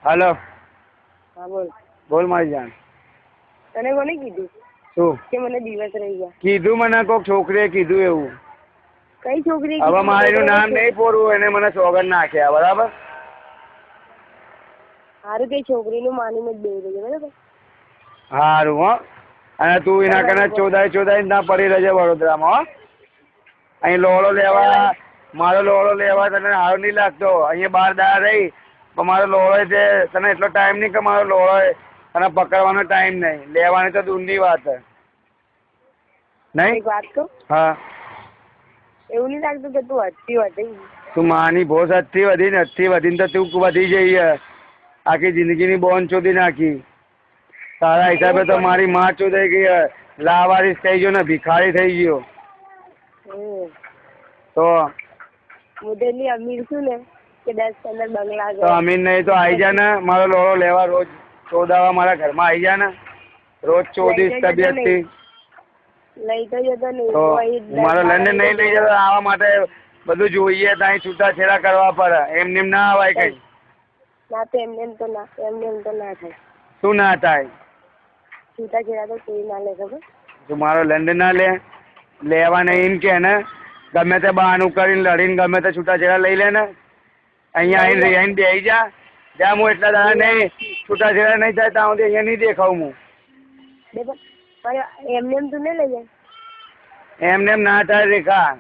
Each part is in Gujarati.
હાલો. હા બોલ. બોલ મારી જાન. તને કોને કીધું શું કે મને દિવસ રહી ગયા? કીધું મને કોક છોકરીએ કીધું એવું. કઈ છોકરીએ હવે કીધું? મારું નામ નહીં પોરવું, એને મને સોગંદ નાખ્યા. બરાબર. સારું કઈ છોકરીનું માનીને જ બેસી રહેજે, બરાબર? સારું હો. અને તું એના કને ચોદાય ના પડી રહેજે વડોદરામાં. હો. અહીં લોળો લેવા, મારો લોળો લેવા તને સારો નહીં લાગતો. અહીંયા 12 દાડા રહી પણ મારો લોળો છે, તને એટલો ટાઈમ નહીં કે મારો લોળો તને પકડવાનો ટાઈમ નહીં. લેવાની તો દૂરની વાત નહીં. એક વાત કહું? હા. એવું નહીં લાગતું કે તું હદથી વધી? તું માની ભોસ હદથી વધી ને, હદથી વધીને તો તું વધી જઈએ. આખી જિંદગીની બોન ચોદી નાખી. તારા હિસાબે તો મારી માં ચોદાઈ ગઈ. લાવારીસ થઈ ગયો ને, ભિખારી થઈ ગયો. તો હું તો એટલી અમીર છું ને કે 10-15 બંગલા તો અમીર નહીં તો આવી જા ને, મારો લોળો લેવા રોજ ચોદાવા મારા ઘરમાં આવી જા ને. રોજ ચોદીશ તબિયતથી. લઈ તો જતો નહીં. તો મારો લંડન નહીં લઈ જતો. આવા માટે બધું જોઈએ, ત્યાં છૂટાછેડા કરવા પડે. એમને ના આવાય કઈ. ના તો એમને તો ના થાય. શું ના થાય? છૂટાછેડા તો કોઈ ના લે, ખબર? તું મારો લંડન ના લેવા નહીં કે ને, ગમે તે બહાનું કરીને લડીને ગમે તે છૂટાછેડા લઈ લે ને. અહીંયા આવીને બેસી જા. જ્યાં હું એટલા દાડા નહીં છૂટાછેડા નહીં થાય ત્યાં સુધી અહીંયા નહીં દેખાવું હું. એમને તું નહીં લઈ જાય? એમને ના થાય રેખા.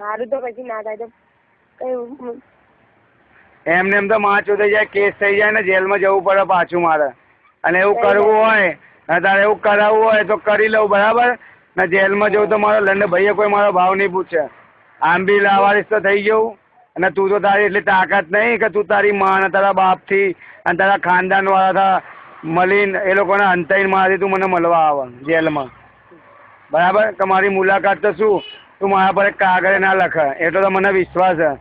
સારું તો પછી ના થાય તો કઈ. એમને તો માં ચોદાઈ જાય, કેસ થઈ જાય ને, જેલમાં જવું પડે પાછું મારે. અને એવું કરવું હોય ને, તારે એવું કરાવવું હોય તો કરી લઉં, બરાબર ને? જેલમાં જવું તો મારો લંડ ભાઈએ કોઈ મારો ભાવ નહીં પૂછે. આમ બી લાવારીસ તો થઈ જવું. અને તું તો તારી એટલી તાકાત નહીં કે તું તારી માં અને તારા બાપથી અને તારા ખાનદાન વાળા મળીને એ લોકોને અંતાઈને મારી તું મને મળવા આવે જેલમાં. બરાબર કે મારી મુલાકાત તો શું તું મારા પર એક કાગળે ના લખે, એટલો તો મને વિશ્વાસ છે.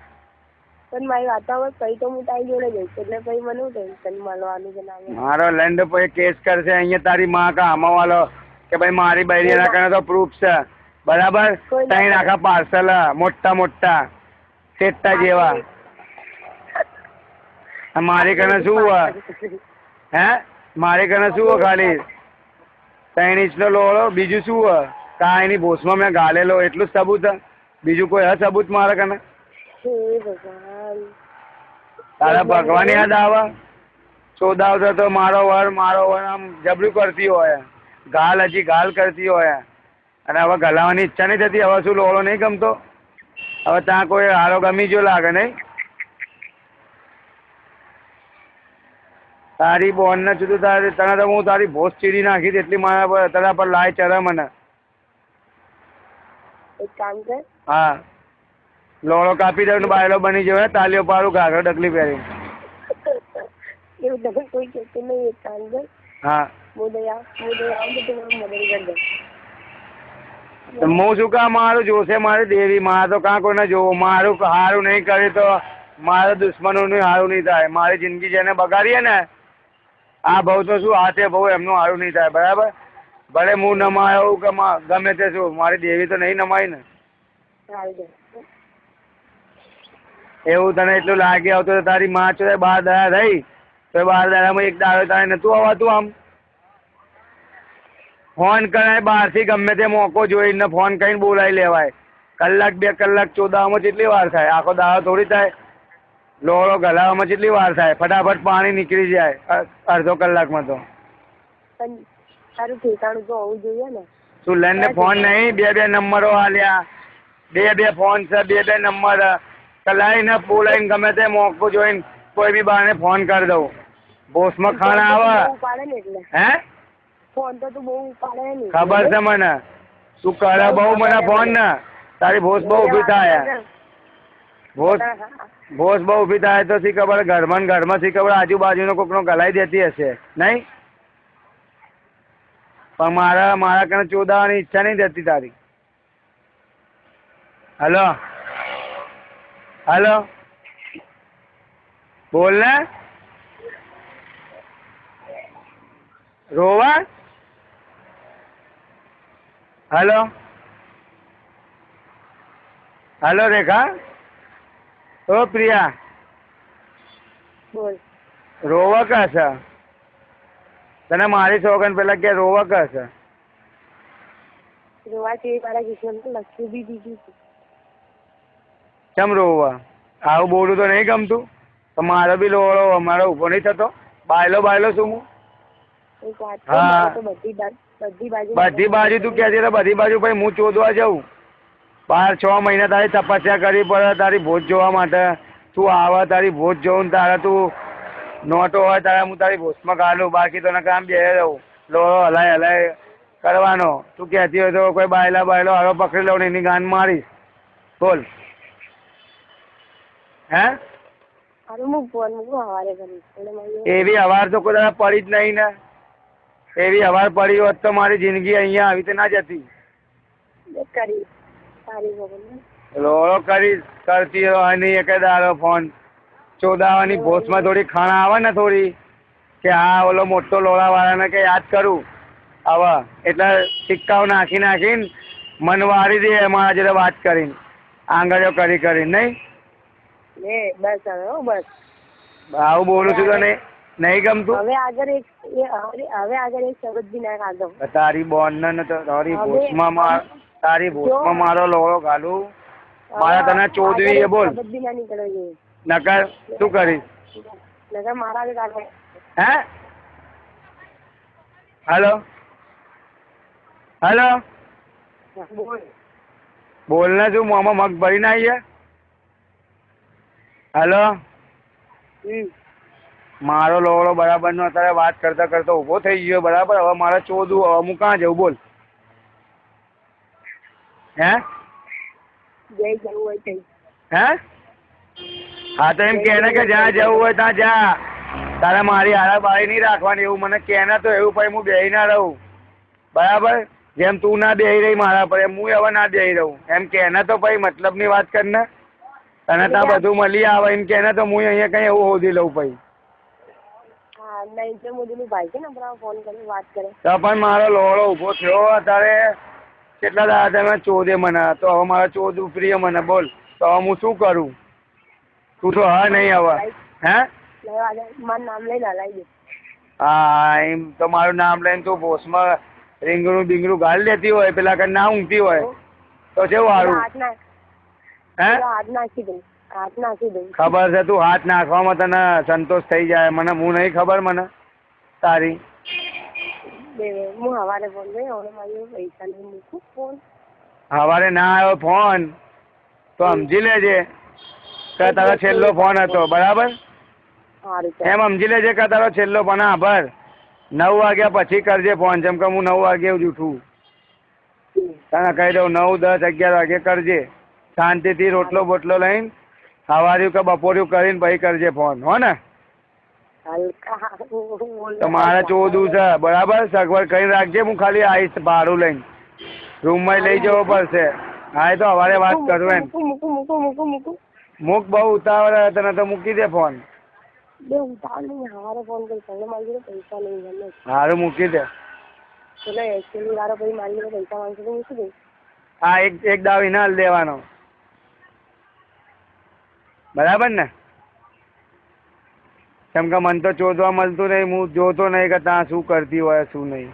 પણ મારી વાતાવરણ કઈ તો હું તારી જોડે જઈશ એટલે પછી મને હું ટેન્શન મળવાનું છે ના? મારો લેન્ડ પછી કેસ કરશે અહીંયા તારી માં કા આમાવાલો કે ભાઈ મારી બૈરી એના કારણે તો પ્રૂફ છે. બરાબર. ત્યાં આખા પાર્સલ મોટા મોટા સેટ્ટા જેવા. મારી કને શું હોય? હે મારી કને શું હોય? ખાલી 3 ઇંચનો લોળો, બીજું શું હોય? કાંઈ ની ભોસમાં મેં ગાલેલો, એટલું જ સબૂત. બીજું કોઈ સબૂત મારા કને? તારા ભગવાન યાદ આવે? ચોદાવતો તો મારો વર આમ જબરું કરતી હોય, હજી ગાલ કરતી હોય. અને હવે ગલાવાની ઈચ્છા નહીં થતી. હવે શું લોળો નહીં ગમતો? હવે ત્યાં કોઈ હારો ગમી જો લાગે નહીં? તારી બોન ને જુદું તને તો હું તારી ભોસ ચીરી નાખી એટલી મારા પર તારા પર લાય ચરે મને. એક કામ કર. હા. લોળો કાપી દઉં ને બાયલો બની જવાય, તાલીઓ પાડું, ઘાઘરો ડગલી પહેરી. એવું તમે કોઈ કહેતું નહીં. એક કામ કર. હા. હું મદદ કરી દઉં. હું શું કામ મારું જોશે મારી દેવી? મારે તો કાં કોઈને જોવું? મારું સારું નહીં કરી તો મારા દુશ્મનોનું સારું નહીં થાય. મારી જિંદગી જેને બગાડીએ ને, આ બહુ તો શું હાથે બહુ એમનું સારું નહીં થાય. બરાબર. ભલે હું નમાયો કે ગમે તે શું, મારી દેવી તો નહીં નમાય ને. એવું તને એટલું લાગે આવતું તારી માં છો 12 દાડા રહી તો 12 દાડામાં એક દાડો તારે નતું આવતું? આમ ફોન કરાય બહારથી ગમે તે મોકો જોઈને ફોન કરીને બોલાવી લેવાય. 1-2 કલાક ચોદાવામાં કેટલી વાર થાય? આખો દાડો થોડી થાય. લોળો ગલાવામાં કેટલી વાર થાય? ફટાફટ પાણી નીકળી જાય અડધો કલાકમાં તો. તારું ઠેકાણું તો હોવું જોઈએ ને. તું લઈને ફોન નહીં? 2 નંબરો આલ્યા, 2 ફોન છે, 2 નંબર કલાઈને બોલાવીને ગમે તે મોકો જોઈને કોઈ બી બાને ફોન કરી દઉં. બોસમાં ખાના આવે. હે ફોન તો તું બહુ ઉપાડે ને. ખબર છે મને. તું કરે બહુ મને ફોન ને, તારી ભોસ બહુ ઊભી થાય. ભોસ બહુ ઊભી થાય તો શી ખબર ઘરમાં શી ખબર આજુબાજુનો કોકનો ગલાઈ દેતી હશે નહીં? પણ મારા કને ચોદાવાની ઈચ્છા નહીં થતી તારી. હલો બોલ ને. રોવા? હલો રેખા. ઓ પ્રિયા. બોલ. રોવા કશે તને મારી સોગન પેલા કે રોવા કશે જોવા જેવી મારા કિસ્મત લખ્યું બી દીધું છે. કેમ રોવા? આવું બોલું તો નહીં ગમતું? તો મારો બી લોળો અમારો ઊભો નહીં થતો? બાયલો શું હું? એક વાત હા. તો બધી બાજુ બધી બાજુ તું કહેતી તો બધી બાજુ ભાઈ હું ચોદવા જાઉં 5-6 મહિના તારી તપસ્યા કરવી પડે તારી ભોજ જોવા માટે. તું આવે તારી ભોજ જોઉં તારે તું નોટો હોય તારે હું તારી ભોજમાં ગાલું. બાકી તો કામ બે રહું લોળો હલાય કરવાનો. તું કહેતી હોય તો કોઈ બાયલો હારો પકડી લઉં ને એની ગાન મારીશ. બોલ હે? સારું હું ફોન મૂકું સવારે કરીશ એટલે મારી એવી અવાર તો કોઈ દાડા પડી જ નહીં ને. એવી અવાર પડી હોત તો મારી જિંદગી અહીંયા આવી તો ના જતી. કરીશ સારી બરોબર. લોળો કરતી હોય એક દાડો ફોન ચોદાવાની ભોસમાં થોડી ખાણા આવે ને થોડી કે હા ઓલો મોટો લોળાવાળાને કે યાદ કરું હવે એટલે સિક્કાઓ નાખીને મન વાળી દે મારા જોડે વાત કરીને આંગળીઓ કરીને નહીં. બસ હવે હો બસ. આવું બોલું છું તો નહીં ગમતું? હવે આગળ એક શબ્દ બી ના કાઢો. તારી બોન ને તારી ભોસમાં મારો લોળો ઘાલું મારા તને ચોદવી એ બોલ. શબ્દ બી ના નીકળે છે. નકર શું કરીશ? નકર મારા જ કાઢો. હે? હેલો બોલ. બોલ ને શું મોંમાં મગ ભરી ના આવીએ? હેલો મારો લોળો બરાબર નો અત્યારે વાત કરતા ઊભો થઈ ગયો બરાબર. હવે મારે ચોદવું હવે હું કાં જવું બોલ? હે? જઈ જવું હોય તઈ. હે? હા તો એમ કે ને કે જ્યાં જવું હોય ત્યાં જા. તારે મારી હારાબારી નહીં રાખવાની એવું મને કે ને તો એવું પછી હું બેહી ના રહું બરાબર. જેમ તું ના બેહી રહી મારા પર એમ હું હવે ના બેહી રહું. એમ કે ને તો પછી મતલબની વાત કર ને. તને ત્યાં બધું મળી આવે એમ કે ને તો હું અહીંયા કઈ એવું હોધી લઉં પછી. હા નરેન્દ્ર મોદીનું ભાઈ છે ને હમણાં ફોન કરી વાત કરે. તો પણ મારો લોળો ઊભો થયો અત્યારે કેટલા દાડા તમે ચોદે મને તો હવે મારા ચોદ ઉપરીએ મને બોલ તો હવે હું શું કરું? તું તો હા નહીં હવે હે? મારું નામ લઈને હલાવી દે. હા એમ તો મારું નામ લઈને તું ભોસમાં રીંગણું ગાળી લેતી હોય પેલા કઈ ના ઊંઘતી હોય તો કેવું સારું? હે? હાથ નાખી દઉં. ખબર છે તું હાથ નાખવામાં તને સંતોષ થઈ જાય. હું નહીં ખબર મને તારી. હું સવારે ફોન કર્યો હવે મારી પૈસા નહીં મૂકું ફોન. સવારે ના આવ્યો ફોન તો સમજી લેજે કે તારો છેલ્લો ફોન હતો બરાબર. એમ સમજી લેજે કે તારો છેલ્લો ફોન. આભાર 9 વાગ્યા પછી કરજે ફોન. જેમ કે હું 9 વાગે જ ઉઠું તને કહી દઉં 9, 10, 11 વાગે કરજે. શાંતિથી રોટલો બોટલો લઈને સવાર્યું કે બપોર્યું કરીને પછી કરજે ફોન હો ને. તો મારે ચોદું છે બરાબર. સગવડ કરીને રાખજે. હું ખાલી આવીશ ભાડું લઈને રૂમમાં લઈ જવો પડશે. હા એ તો સવારે વાત કરું એમ. મૂક બહુ ઉતાવળ તને તો મૂકી દે ફોન. સારું મૂકી દે. હા એક દાવ ઇનાલ દેવાનો બરાબર ને. કેમ કે મને તો ચોદવા મળતું નહીં. હું જોતો નહીં કે ત્યાં શું કરતી હોય શું નહીં.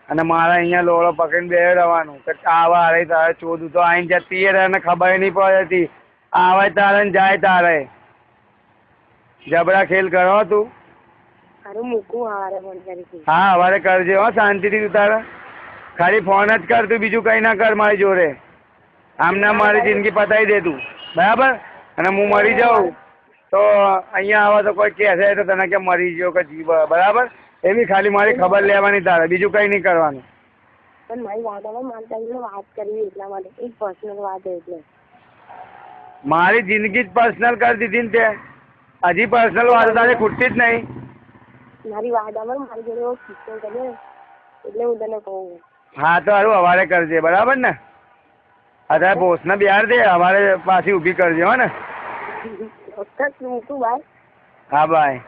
અને મારે અહીંયા લોળો પકડીને બે રહેવાનું કે આવા રહી તારે ચોદું તો આઈને જતી રહે ને ખબર નહીં પડતી. આવે તારે ને જાય તારે. જબરા ખેલ કરો તું. હા સવારે કરજે હો શાંતિથી. તું તારે ખાલી ફોન જ કર. તું બીજું કઈ ના કર મારી જોડે. આમ ના મારી જિંદગી પતાવી દે તું બરાબર. અને હું મરી જાઉં તો અહીંયા આવે તો કોઈ કહેશે તો તને કે મરી ગયો કે જીવ બરાબર. એવી ખાલી મારી ખબર લેવાની તારે બીજું કઈ નહીં કરવાનું. મારી જિંદગી જ પર્સનલ કરી દીધી ને તે. હજી પર્સનલ વાત તારે ખૂટતી જ નહીં. મારી વાત મારી જોડે એવો કિસ્સો કર્યો એટલે હું તને કહું. હા તો સારું સવારે કરજે બરાબર ને. અત્યારે ભોસને બિહાર દે સવારે પાછી ઊભી કરજે હો ને. મૂકું બાય. હા bye.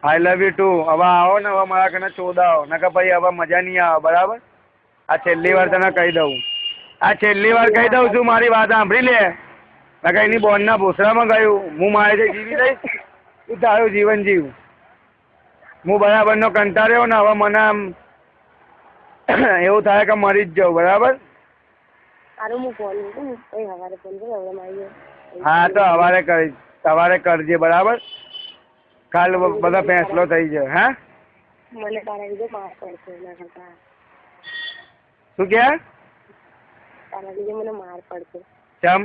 I love you too. હવે આવો ને હવે મારા કને ચોદાવો નકર પછી હવે મજા નહીં આવે બરાબર. આ છેલ્લી વાર તને કહી દઉં. આ છેલ્લી વાર કહી દઉં છું. મારી વાત સાંભળી લે. નકર એની બોનના ભૂસરામાં ગયું હું મારે જે જીવી લઈશ તું તારું જીવન જીવ. હું બરાબરનો કંટાળ્યો ને હવે મને આમ એવું થાય કે મરી જ જાઉં. બરાબર. સારું હું ફોન કરું પછી સવારે ફોન કરું હવે મારી હા તો સવારે કરજે. બરાબર. કાલ બધા ફેંસલો થઈ જાય. હા મને તારા લીધે માર પડશે એના કરતા શું કે તારા લીધે મને માર પડશે. ચમ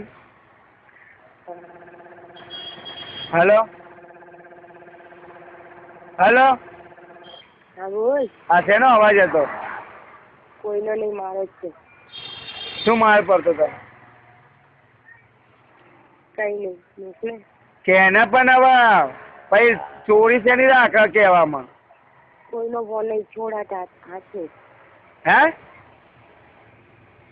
હેલો હેલો હા બોલ. આ શેનો અવાજ હતો? કોઈનો નહીં મારો જ છે. શું માર પડતો હતો? કઈ નહીં મોકલે કેને પણ હવે પછી ચોરી શેની રાખ કહેવામાં. કોઈનો ફોન નહીં છોડાતા હાથે. હે